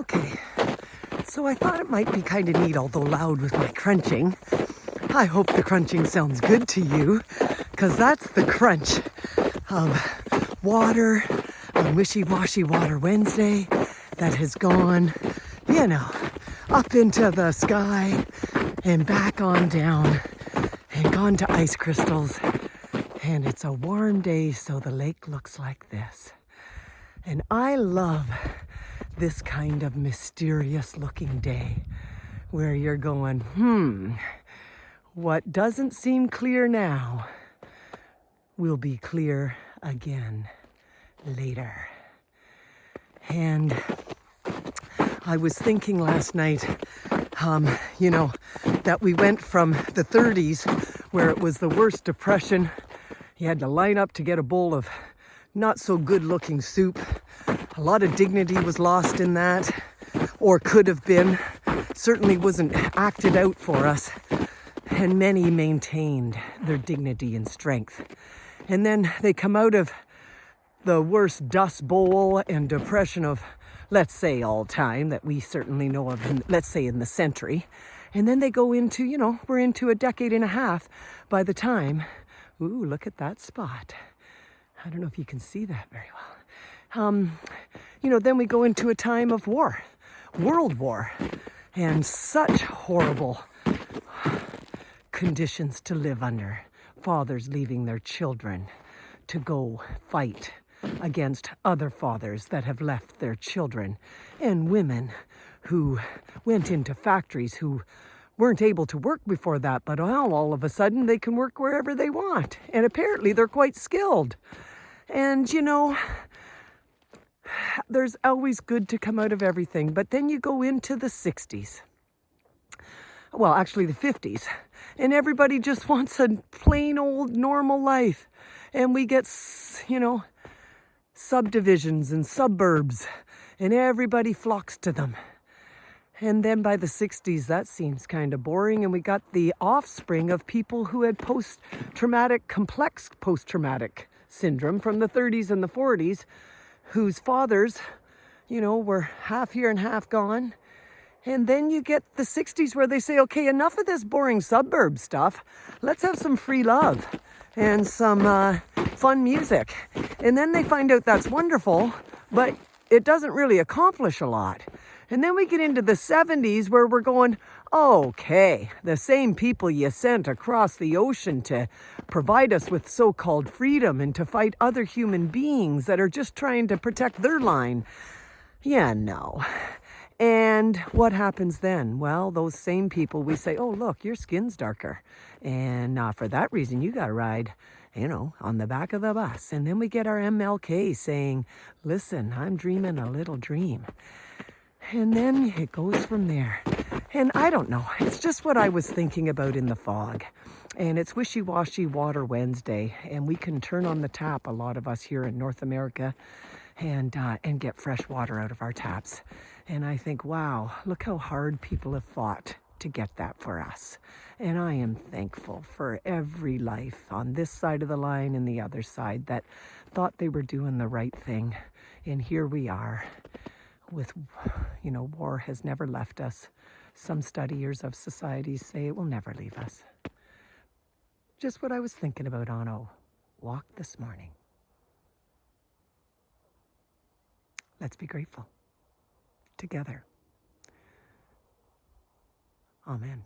Okay, so I thought it might be kind of neat, although loud with my crunching. I hope the crunching sounds good to you, because that's the crunch of water on Wishy-Washy Water Wednesday that has gone, you know, up into the sky and back on down and gone to ice crystals. And it's a warm day, so the lake looks like this. And I love this kind of mysterious looking day where you're going, what doesn't seem clear now will be clear again later. And I was thinking last night, that we went from the 30s where it was the worst depression. You had to line up to get a bowl of not so good looking soup. A lot of dignity was lost in that, or could have been. Certainly wasn't acted out for us. And many maintained their dignity and strength. And then they come out of the worst dust bowl and depression of, let's say, all time that we certainly know of, let's say in the century. And then they go into, we're into a decade and a half by the time, ooh, look at that spot. I don't know if you can see that very well. Then we go into a time of war, world war, and such horrible conditions to live under. Fathers leaving their children to go fight against other fathers that have left their children, and women who went into factories who weren't able to work before that, but all of a sudden they can work wherever they want. And apparently they're quite skilled. And there's always good to come out of everything. But then you go into the 60s. Well, actually the 50s. And everybody just wants a plain old normal life. And we get, subdivisions and suburbs. And everybody flocks to them. And then by the 60s, that seems kind of boring. And we got the offspring of people who had complex post-traumatic syndrome from the 30s and the 40s, whose fathers, were half here and half gone. And then you get the 60s where they say, okay, enough of this boring suburb stuff. Let's have some free love and some fun music. And then they find out that's wonderful, but it doesn't really accomplish a lot. And then we get into the 70s where we're going, okay, the same people you sent across the ocean to provide us with so-called freedom and to fight other human beings that are just trying to protect their line. Yeah, no. And what happens then? Well, those same people, we say, oh, look, your skin's darker. And for that reason, you got to ride, on the back of the bus. And then we get our MLK saying, listen, I'm dreaming a little dream. And then it goes from there. And I don't know. It's just what I was thinking about in the fog. And it's Wishy-Washy Water Wednesday. And we can turn on the tap, a lot of us here in North America, and get fresh water out of our taps. And I think, wow, look how hard people have fought to get that for us. And I am thankful for every life on this side of the line and the other side that thought they were doing the right thing. And here we are. With, war has never left us. Some studiers of societies say it will never leave us. Just what I was thinking about on a walk this morning. Let's be grateful. Together. Amen.